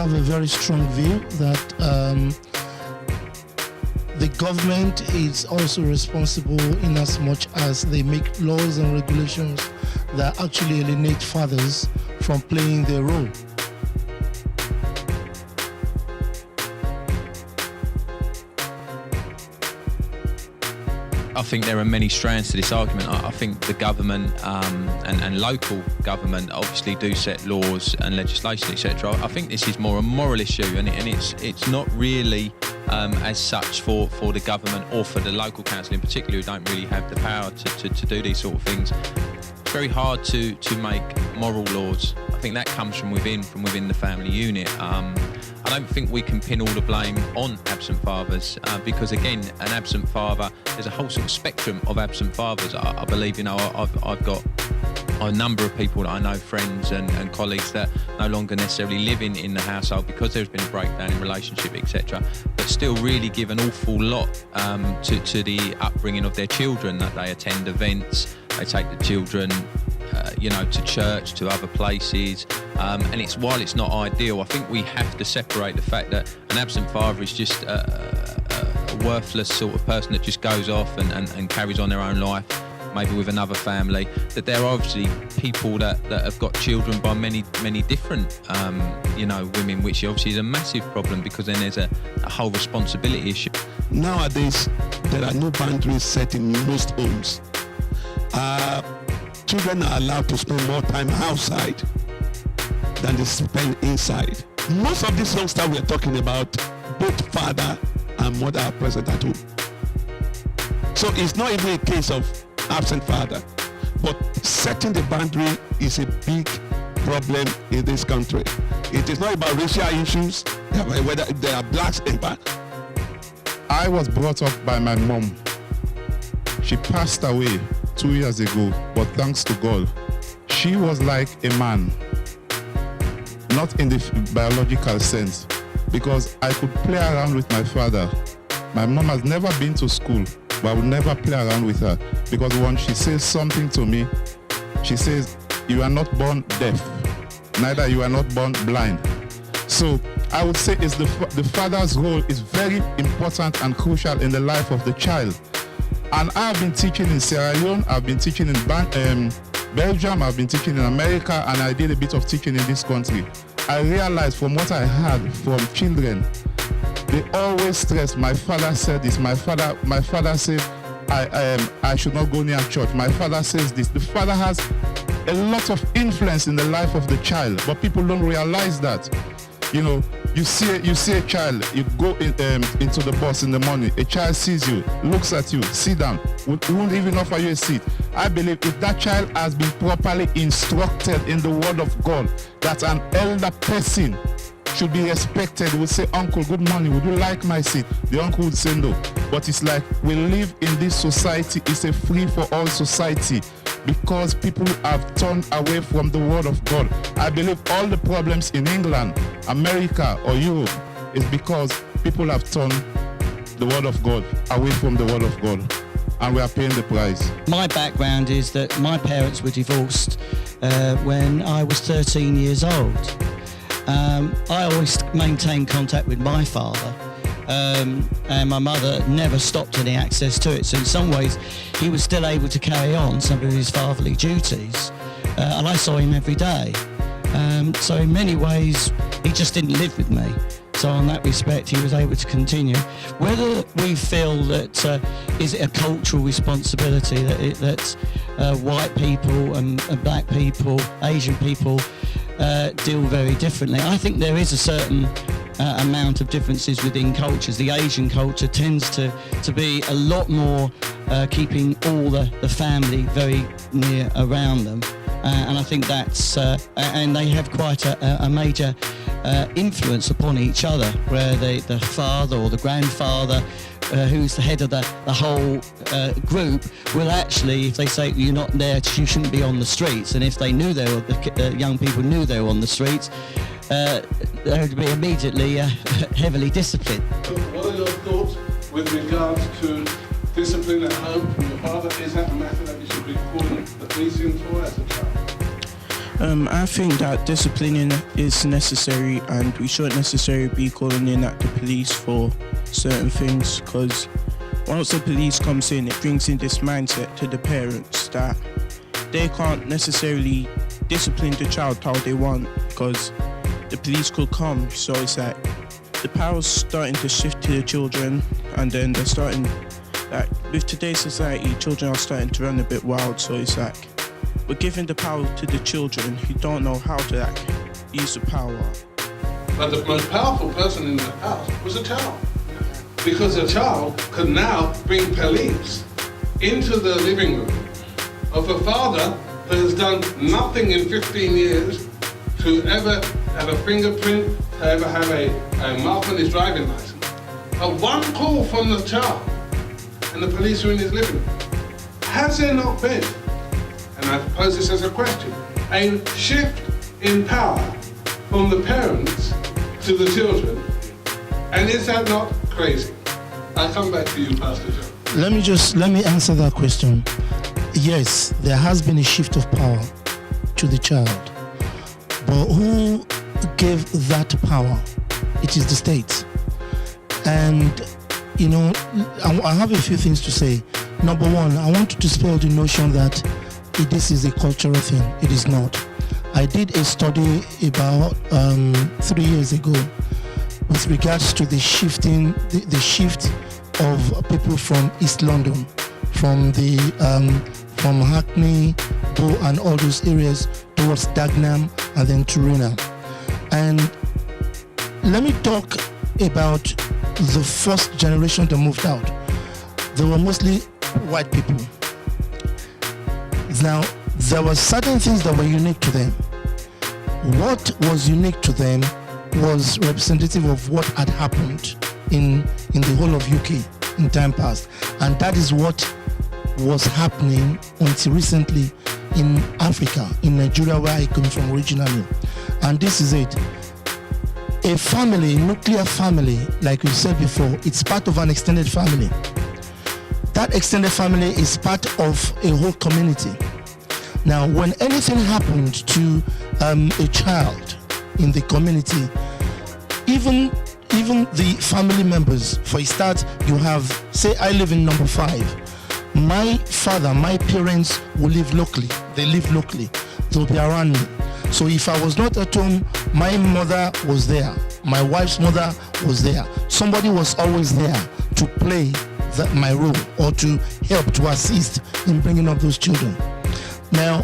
have a very strong view that the government is also responsible in as much as they make laws and regulations that actually alienate fathers from playing their role. I think there are many strands to this argument. I think the government and local government obviously do set laws and legislation, etc. I think this is more a moral issue, and it's not really as such for the government or for the local council in particular, who don't really have the power to do these sort of things. It's very hard to make moral laws. I think that comes from within the family unit. I don't think we can pin all the blame on absent fathers because, again, an absent father, there's a whole sort of spectrum of absent fathers. I believe, I've got a number of people that I know, friends and colleagues, that no longer necessarily live in the household because there's been a breakdown in relationship, etc., but still really give an awful lot to the upbringing of their children, that they attend events, they take the children to church, to other places, and while it's not ideal, I think we have to separate the fact that an absent father is just a worthless sort of person that just goes off and carries on their own life, maybe with another family. That there are obviously people that have got children by many different women, which obviously is a massive problem, because then there's a whole responsibility issue. Nowadays, there are no boundaries set in most homes. Children are allowed to spend more time outside than they spend inside. Most of these youngsters we're talking about, both father and mother are present at home. So it's not even a case of absent father, but setting the boundary is a big problem in this country. It is not about racial issues, whether there are blacks and whites. I was brought up by my mom. She passed away 2 years ago, but thanks to God, she was like a man, not in the biological sense, because I could play around with my father. My mom has never been to school, but I would never play around with her, because when she says something to me, she says, "You are not born deaf, neither you are not born blind." So I would say the father's role is very important and crucial in the life of the child. And I've been teaching in Sierra Leone, I've been teaching in Belgium, I've been teaching in America, and I did a bit of teaching in this country. I realized from what I heard from children, they always stress, my father said this, my father said I should not go near church, my father says this. The father has a lot of influence in the life of the child, but people don't realize that. You see a child, you go into the bus in the morning, a child sees you, looks at you, sit down, won't even offer you a seat. I believe if that child has been properly instructed in the word of God, that an elder person should be respected, would say, "Uncle, good morning, would you like my seat?" The uncle would say no. But it's like we live in this society, it's a free-for-all society, because people have turned away from the word of God. I believe all the problems in England, America, or Europe is because people have turned the word of God away from the word of God, and we are paying the price. My background is that my parents were divorced when I was 13 years old. I always maintained contact with my father, and my mother never stopped any access to it. So in some ways, he was still able to carry on some of his fatherly duties, and I saw him every day. So in many ways, he just didn't live with me. So in that respect, he was able to continue. Whether we feel that is it a cultural responsibility that white people and black people, Asian people deal very differently. I think there is a certain amount of differences within cultures. The Asian culture tends to be a lot more keeping all the family very near around them. And I think that's, and they have quite a major influence upon each other, where the father or the grandfather, who's the head of the whole group, will actually, if they say you're not there, you shouldn't be on the streets, and if they knew the young people knew they were on the streets, they would be immediately heavily disciplined. What are your thoughts with regards to discipline at home from your father? Is that a matter that you should be calling the police in for as a child? I think that disciplining is necessary, and we shouldn't necessarily be calling in at the police for certain things, because once the police comes in, it brings in this mindset to the parents that they can't necessarily discipline the child how they want, because the police could come. So it's like the power's starting to shift to the children, and then they're starting, like with today's society, children are starting to run a bit wild. So it's like we're giving the power to the children who don't know how to use the power. But the most powerful person in the house was a child, because a child could now bring police into the living room of a father who has done nothing in 15 years to ever have a fingerprint, to ever have a mark on his driving license. But one call from the child and the police are in his living room. Has there not been, and I pose this as a question, a shift in power from the parents to the children? And is that not crazy? I'll come back to you, Pastor John. Let me answer that question. Yes, there has been a shift of power to the child. But who gave that power? It is the state. And, you know, I have a few things to say. Number one, I want to dispel the notion that this is a cultural thing. It is not. I did a study about 3 years ago with regards to the shift of people from East London, from Hackney, Bow and all those areas towards Dagenham and then Turena. And let me talk about the first generation that moved out. They were mostly white people. Now, there were certain things that were unique to them. What was unique to them was representative of what had happened in the whole of UK in time past. And that is what was happening until recently in Africa, in Nigeria, where I come from originally. And this is it. A family, nuclear family, like we said before, it's part of an extended family. That extended family is part of a whole community. Now, when anything happened to a child in the community, even the family members, for a start, you have, say I live in number 5. My father, my parents will live locally. They live locally. They'll be around me. So if I was not at home, my mother was there. My wife's mother was there. Somebody was always there to play my role or to help, to assist in bringing up those children. Now,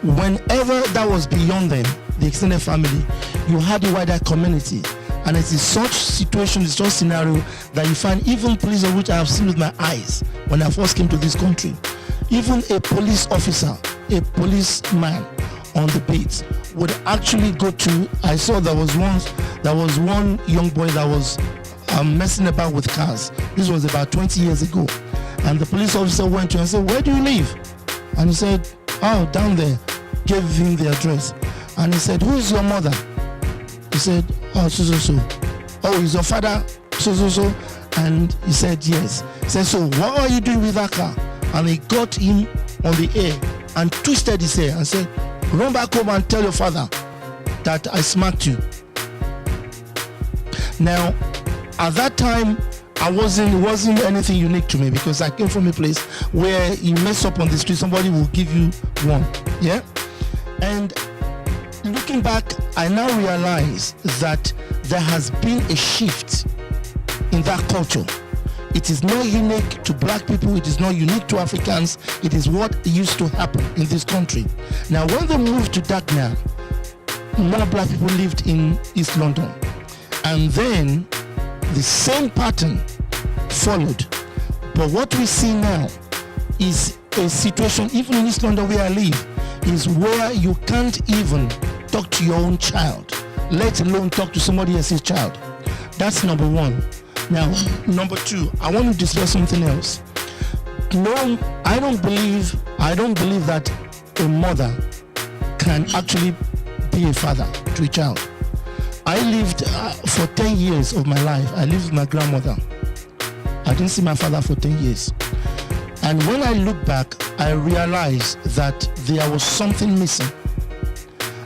whenever that was beyond them, the extended family, you had a wider community. And it is such situation, it's such scenario that you find even police, of which I have seen with my eyes when I first came to this country, even a police officer, a policeman on the beat would actually go to, I saw there was one young boy that was messing about with cars. This was about 20 years ago. And the police officer went to him and said, "Where do you live?" And he said, "Oh, down there." Gave him the address. And he said, "Who is your mother?" He said, "Oh, so. Oh, is your father so? And he said, "Yes." He said, "So what are you doing with that car?" And he got him on the air and twisted his hair and said, "Run back home and tell your father that I smacked you." Now, at that time, it wasn't anything unique to me, because I came from a place where you mess up on the street, somebody will give you one. Yeah? And looking back, I now realize that there has been a shift in that culture. It is not unique to black people, it is not unique to Africans, it is what used to happen in this country. Now, when they moved to Dagenham, more black people lived in East London. And then the same pattern followed. But what we see now is a situation, even in East London where I live, is where you can't even talk to your own child, let alone talk to somebody else's child. That's number one. Now, number two, I want to discuss something else. No, I don't believe that a mother can actually be a father to a child. I lived for 10 years of my life. I lived with my grandmother. I didn't see my father for 10 years. And when I look back, I realized that there was something missing.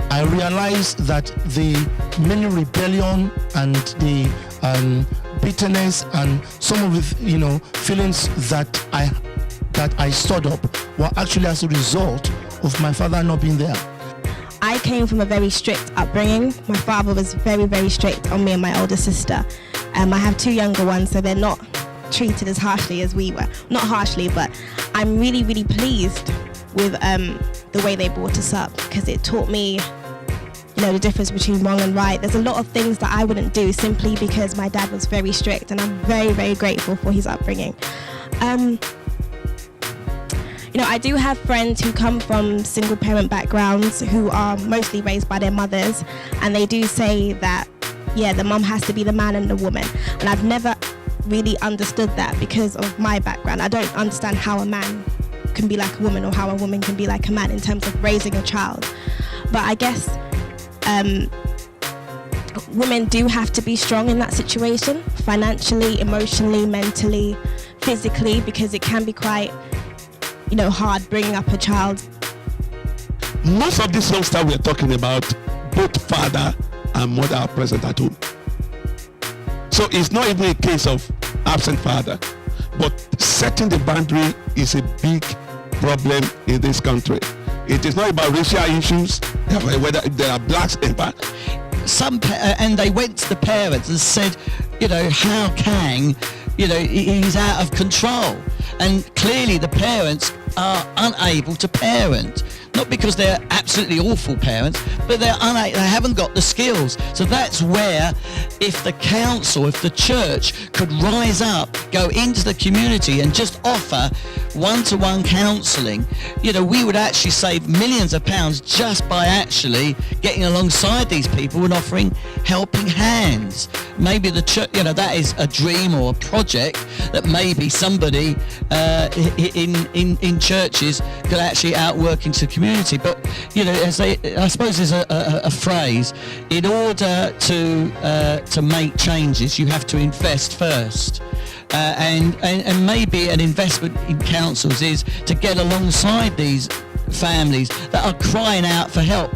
I realized that the many rebellion and the bitterness and some of the feelings that I stored up were actually as a result of my father not being there. I came from a very strict upbringing. My father was very, very strict on me and my older sister. I have two younger ones, so they're not treated as harshly as we were. Not harshly, but I'm really, really pleased with the way they brought us up, because it taught me the difference between wrong and right. There's a lot of things that I wouldn't do simply because my dad was very strict, and I'm very, very grateful for his upbringing. I do have friends who come from single parent backgrounds who are mostly raised by their mothers, and they do say that, the mum has to be the man and the woman. And I've never really understood that because of my background. I don't understand how a man can be like a woman or how a woman can be like a man in terms of raising a child. But I guess women do have to be strong in that situation, financially, emotionally, mentally, physically, because it can be quite hard bringing up a child. Most of these youngsters we're talking about, both father and mother are present at home. So it's not even a case of absent father, but setting the boundary is a big problem in this country. It is not about racial issues, whether there are blacks in part. And they went to the parents and said, how can, he's out of control. And clearly the parents are unable to parent. Not because they're absolutely awful parents, but they haven't got the skills. So that's where, if the council, if the church could rise up, go into the community and just offer one-to-one counselling, we would actually save millions of pounds just by actually getting alongside these people and offering helping hands. Maybe the church, that is a dream or a project that maybe somebody in churches could actually outwork into the community. But I suppose there's a phrase: in order to make changes, you have to invest first. And maybe an investment in councils is to get alongside these families that are crying out for help.